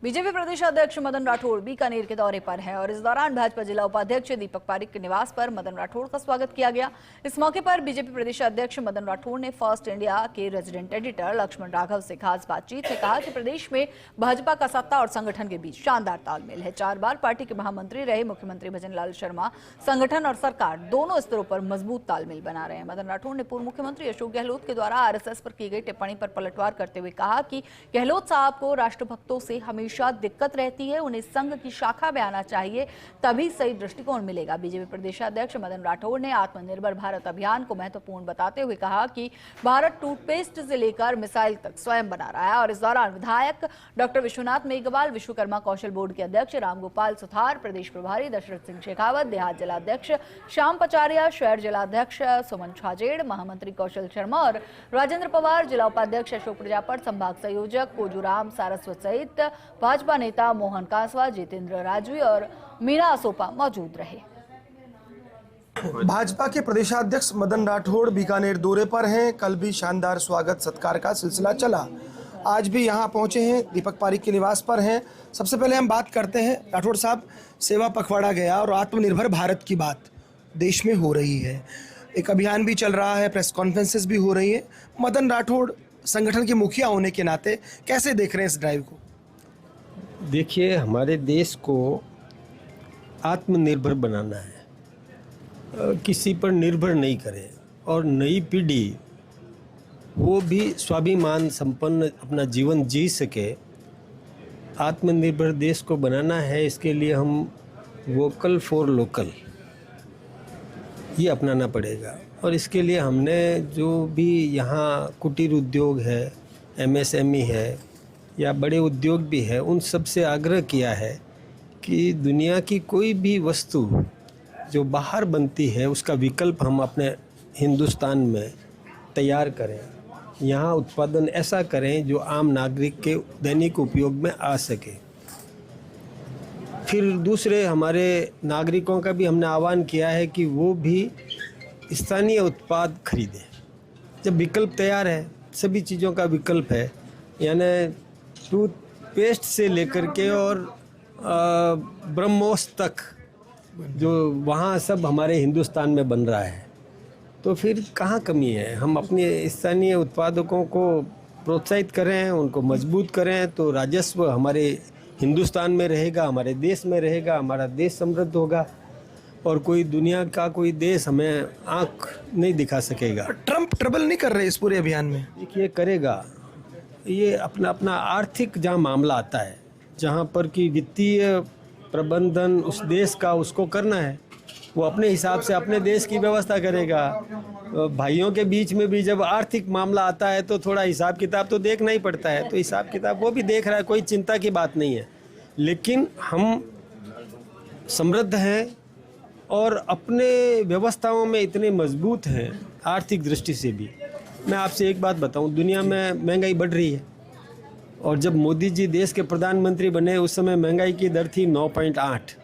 BJP प्रदेश अध्यक्ष मदन राठौड़ बीकानेर के दौरे पर हैं और इस दौरान भाजपा जिला उपाध्यक्ष दीपक पारेख के निवास पर मदन राठौड़ का स्वागत किया गया। इस मौके पर बीजेपी प्रदेश अध्यक्ष मदन राठौड़ ने फर्स्ट इंडिया के रेजिडेंट एडिटर लक्ष्मण राघव से खास बातचीत में कहा कि प्रदेश में भाजपा का सत्ता और संगठन के बीच शानदार तालमेल है। 4 बार पार्टी के महामंत्री रहे मुख्यमंत्री भजन लाल शर्मा संगठन और सरकार दोनों स्तरों पर मजबूत तालमेल बना रहे हैं। मदन राठौड़ ने पूर्व मुख्यमंत्री अशोक गहलोत के द्वारा आरएसएस पर की गई टिप्पणी पर पलटवार करते हुए कहा कि गहलोत साहब को राष्ट्रभक्तों से हमेशा दिक्कत रहती है, उन्हें संघ की शाखा में आना चाहिए, तभी सही दृष्टिकोण मिलेगा। बीजेपी प्रदेशाध्यक्ष मदन राठौड़ ने आत्मनिर्भर भारत अभियान को महत्वपूर्ण बताते हुए कहा कि भारत टूथपेस्ट से लेकर मिसाइल तक स्वयं बना रहा है। और इस दौरान विधायक डॉक्टर विश्वनाथ मेघवाल, विश्वकर्मा कौशल बोर्ड के अध्यक्ष रामगोपाल सुथार, प्रदेश प्रभारी दशरथ सिंह शेखावत, देहात जिलाध्यक्ष श्याम पचारिया, शहर जिलाध्यक्ष सुमन छाजेड़, महामंत्री कौशल शर्मा और राजेंद्र पवार, जिला उपाध्यक्ष अशोक प्रजापत, संभाग संयोजक कोजूराम सारस्वत सहित भाजपा नेता मोहन कासवा, जितेंद्र राजवी और मीना असोपा मौजूद रहे। भाजपा के प्रदेशाध्यक्ष मदन राठौड़ बीकानेर दौरे पर हैं। कल भी शानदार स्वागत सत्कार का सिलसिला चला, आज भी यहां पहुंचे हैं, दीपक पारेख के निवास पर हैं। सबसे पहले हम बात करते हैं, राठौड़ साहब, सेवा पखवाड़ा गया और आत्मनिर्भर भारत की बात देश में हो रही है, एक अभियान भी चल रहा है, प्रेस कॉन्फ्रेंसेस भी हो रही है। मदन राठौड़ संगठन के मुखिया होने के नाते कैसे देख रहे हैं इस ड्राइव को? देखिए, हमारे देश को आत्मनिर्भर बनाना है, किसी पर निर्भर नहीं करें और नई पीढ़ी वो भी स्वाभिमान संपन्न अपना जीवन जी सके। आत्मनिर्भर देश को बनाना है, इसके लिए हम वोकल फॉर लोकल ये अपनाना पड़ेगा। और इसके लिए हमने जो भी यहाँ कुटीर उद्योग है, एमएसएमई है या बड़े उद्योग भी है, उन सब से आग्रह किया है कि दुनिया की कोई भी वस्तु जो बाहर बनती है उसका विकल्प हम अपने हिंदुस्तान में तैयार करें, यहाँ उत्पादन ऐसा करें जो आम नागरिक के दैनिक उपयोग में आ सके। फिर दूसरे हमारे नागरिकों का भी हमने आह्वान किया है कि वो भी स्थानीय उत्पाद खरीदें। जब विकल्प तैयार है, सभी चीज़ों का विकल्प है, यानी टूथपेस्ट से लेकर के और ब्रह्मोस तक जो वहाँ सब हमारे हिंदुस्तान में बन रहा है, तो फिर कहाँ कमी है? हम अपने स्थानीय उत्पादकों को प्रोत्साहित करें, उनको मजबूत करें, तो राजस्व हमारे हिंदुस्तान में रहेगा, हमारे देश में रहेगा, हमारा देश समृद्ध होगा और कोई दुनिया का कोई देश हमें आँख नहीं दिखा सकेगा। ट्रंप ट्रबल नहीं कर रहे इस पूरे अभियान में? देखिए, करेगा। ये अपना अपना आर्थिक जहाँ मामला आता है, जहाँ पर कि वित्तीय प्रबंधन उस देश का उसको करना है, वो अपने हिसाब से अपने देश की व्यवस्था करेगा। भाइयों के बीच में भी जब आर्थिक मामला आता है तो थोड़ा हिसाब किताब तो देखना ही पड़ता है, तो हिसाब किताब वो भी देख रहा है, कोई चिंता की बात नहीं है। लेकिन हम समृद्ध हैं और अपने व्यवस्थाओं में इतने मजबूत हैं आर्थिक दृष्टि से भी। मैं आपसे एक बात बताऊं, दुनिया में महंगाई बढ़ रही है और जब मोदी जी देश के प्रधानमंत्री बने उस समय महंगाई की दर थी 9.8,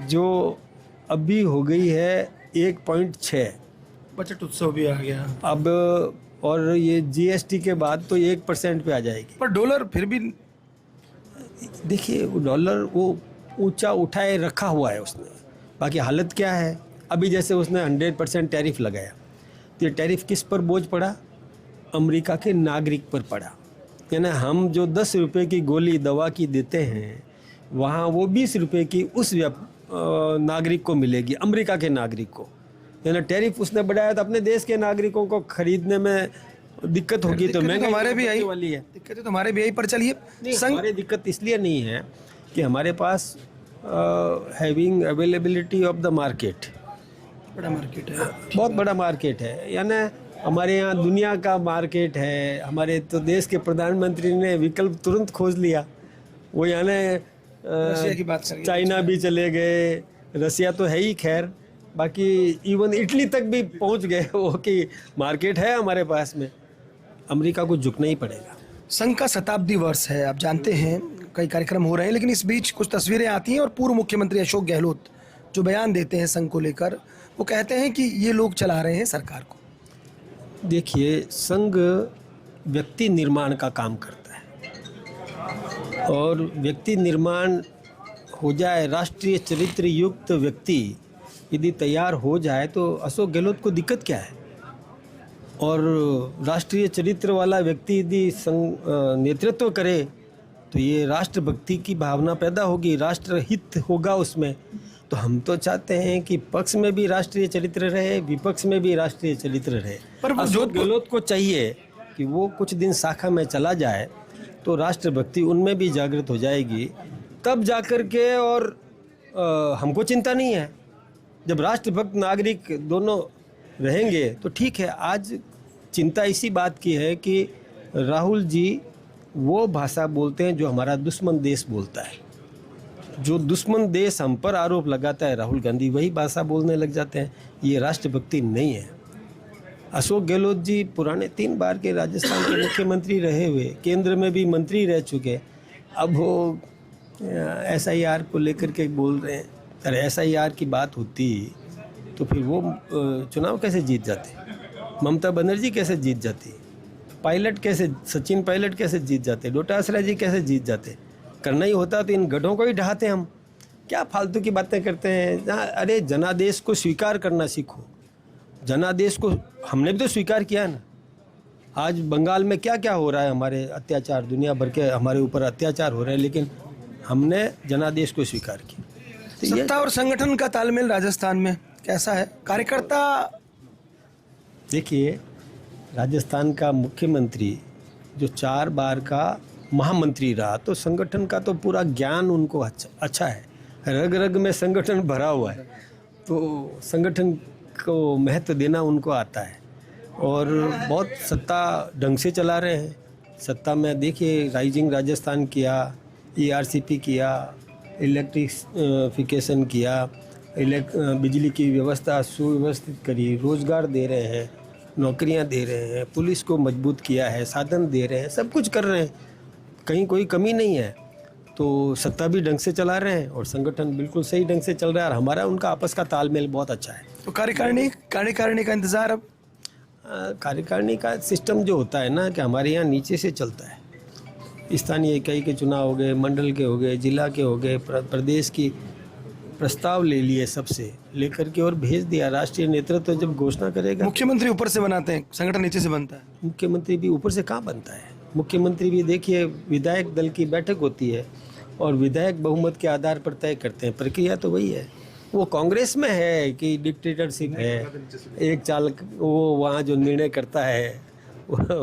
जो अभी हो गई है 1.6। बजट उत्सव भी आ गया अब, और ये जीएसटी के बाद तो 1% पे आ जाएगी। पर डॉलर फिर भी देखिए, डॉलर वो ऊंचा उठाए रखा हुआ है उसने, बाकी हालत क्या है? अभी जैसे उसने 100% टैरिफ लगाया, तो ये टैरिफ किस पर बोझ पड़ा? अमेरिका के नागरिक पर पड़ा। यानी हम जो 10 रुपये की गोली दवा की देते हैं, वहाँ वो 20 रुपये की उस नागरिक को मिलेगी, अमेरिका के नागरिक को। यानी टैरिफ उसने बढ़ाया तो अपने देश के नागरिकों को खरीदने में दिक्कत होगी, तो महंगाई हमारे भी आई वाली है। दिक्कत तो हमारे भी आई। पर चलिए, हमारे दिक्कत इसलिए नहीं है कि हमारे पास having availability of the market, बड़ा मार्केट है, बहुत बड़ा मार्केट है। यानी हमारे यहाँ दुनिया का मार्केट है। हमारे तो देश के प्रधानमंत्री ने विकल्प तुरंत खोज लिया। वो यानी रशिया की बात करिए, चाइना भी चले गए, रसिया तो है ही, खैर बाकी इवन इटली तक भी पहुँच गए वो कि मार्केट है हमारे पास में। अमेरिका को झुकना ही पड़ेगा। संघ का शताब्दी वर्ष है, आप जानते हैं, कई कार्यक्रम हो रहे हैं, लेकिन इस बीच कुछ तस्वीरें आती हैं और पूर्व मुख्यमंत्री अशोक गहलोत जो बयान देते हैं संघ को लेकर, वो कहते हैं कि ये लोग चला रहे हैं सरकार को। देखिए, संघ व्यक्ति निर्माण का काम करता है। और व्यक्ति निर्माण हो जाए, राष्ट्रीय चरित्र युक्त व्यक्ति यदि तैयार हो जाए तो अशोक गहलोत को दिक्कत क्या है। और राष्ट्रीय चरित्र वाला व्यक्ति यदि नेतृत्व करे तो ये राष्ट्रभक्ति की भावना पैदा होगी, राष्ट्रहित होगा उसमें। तो हम तो चाहते हैं कि पक्ष में भी राष्ट्रीय चरित्र रहे, विपक्ष में भी राष्ट्रीय चरित्र रहे। पर अशोक गहलोत को चाहिए कि वो कुछ दिन शाखा में चला जाए तो राष्ट्रभक्ति उनमें भी जागृत हो जाएगी, तब जाकर के। और हमको चिंता नहीं है, जब राष्ट्रभक्त नागरिक दोनों रहेंगे तो ठीक है। आज चिंता इसी बात की है कि राहुल जी वो भाषा बोलते हैं जो हमारा दुश्मन देश बोलता है। जो दुश्मन देश हम पर आरोप लगाता है राहुल गांधी, वही भाषा बोलने लग जाते हैं। ये राष्ट्रभक्ति नहीं है। अशोक गहलोत जी पुराने 3 बार के राजस्थान के मुख्यमंत्री रहे हुए, केंद्र में भी मंत्री रह चुके, अब वो SIR को लेकर के बोल रहे हैं। अरे SIR की बात होती तो फिर वो चुनाव कैसे जीत जाते, ममता बनर्जी कैसे जीत जाती, पायलट कैसे, सचिन पायलट कैसे जीत जाते, डोटासरा जी कैसे जीत जाते। करना ही होता तो इन गढ़ों को ही ढहाते हम। क्या फालतू की बातें करते हैं। अरे जनादेश को स्वीकार करना सीखो। जनादेश को हमने भी तो स्वीकार किया ना। आज बंगाल में क्या क्या हो रहा है, हमारे अत्याचार, दुनिया भर के हमारे ऊपर अत्याचार हो रहे हैं, लेकिन हमने जनादेश को स्वीकार किया। तो सत्ता और संगठन का तालमेल राजस्थान में कैसा है? कार्यकर्ता, देखिए राजस्थान का मुख्यमंत्री जो 4 बार का महामंत्री रहा, तो संगठन का तो पूरा ज्ञान उनको अच्छा है, रग रग में संगठन भरा हुआ है, तो संगठन को महत्व देना उनको आता है। और बहुत सत्ता ढंग से चला रहे हैं। सत्ता में देखिए राइजिंग राजस्थान किया, ERCP किया, इलेक्ट्रिफिकेशन किया, बिजली की व्यवस्था सुव्यवस्थित करी, रोज़गार दे रहे हैं, नौकरियां दे रहे हैं, पुलिस को मजबूत किया है, साधन दे रहे हैं, सब कुछ कर रहे हैं, कहीं कोई कमी नहीं है। तो सत्ता भी ढंग से चला रहे हैं और संगठन बिल्कुल सही ढंग से चल रहा है, और हमारा उनका आपस का तालमेल बहुत अच्छा है। तो कार्यकारिणी का इंतजार अब? कार्यकारिणी का सिस्टम जो होता है ना, कि हमारे यहाँ नीचे से चलता है। स्थानीय इकाई के चुनाव हो गए, मंडल के हो गए, जिला के हो गए, प्रदेश की प्रस्ताव ले लिए, सबसे लेकर के और भेज दिया। राष्ट्रीय नेतृत्व जब घोषणा करेगा, मुख्यमंत्री ऊपर से बनाते हैं, संगठन नीचे से बनता है। मुख्यमंत्री भी ऊपर से कहाँ बनता है। मुख्यमंत्री भी देखिए विधायक दल की बैठक होती है और विधायक बहुमत के आधार पर तय करते हैं। प्रक्रिया तो वही है। वो कांग्रेस में है कि डिक्टेटरशिप है, एक चालक वो वहाँ जो निर्णय करता है।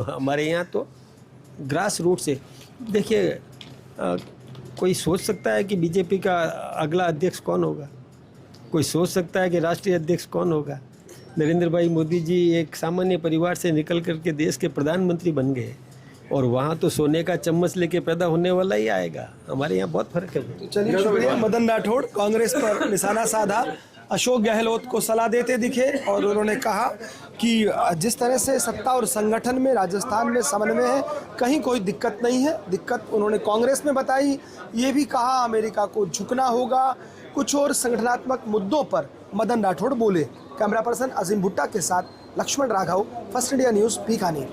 हमारे यहाँ तो ग्रास रूट से देखिए, कोई सोच सकता है कि बीजेपी का अगला अध्यक्ष कौन होगा, कोई सोच सकता है कि राष्ट्रीय अध्यक्ष कौन होगा। नरेंद्र भाई मोदी जी एक सामान्य परिवार से निकल करके देश के प्रधानमंत्री बन गए, और वहाँ तो सोने का चम्मच लेके पैदा होने वाला ही आएगा। हमारे यहाँ बहुत फर्क है। चलिए, शुक्रिया। मदन राठौड़ कांग्रेस पर निशाना साधा, अशोक गहलोत को सलाह देते दिखे, और उन्होंने कहा कि जिस तरह से सत्ता और संगठन में राजस्थान में समन्वय है, कहीं कोई दिक्कत नहीं है। दिक्कत उन्होंने कांग्रेस में बताई। ये भी कहा अमेरिका को झुकना होगा। कुछ और संगठनात्मक मुद्दों पर मदन राठौड़ बोले। कैमरा पर्सन अजीम भुट्टा के साथ Laxman Raghav, First India News, Bikaner.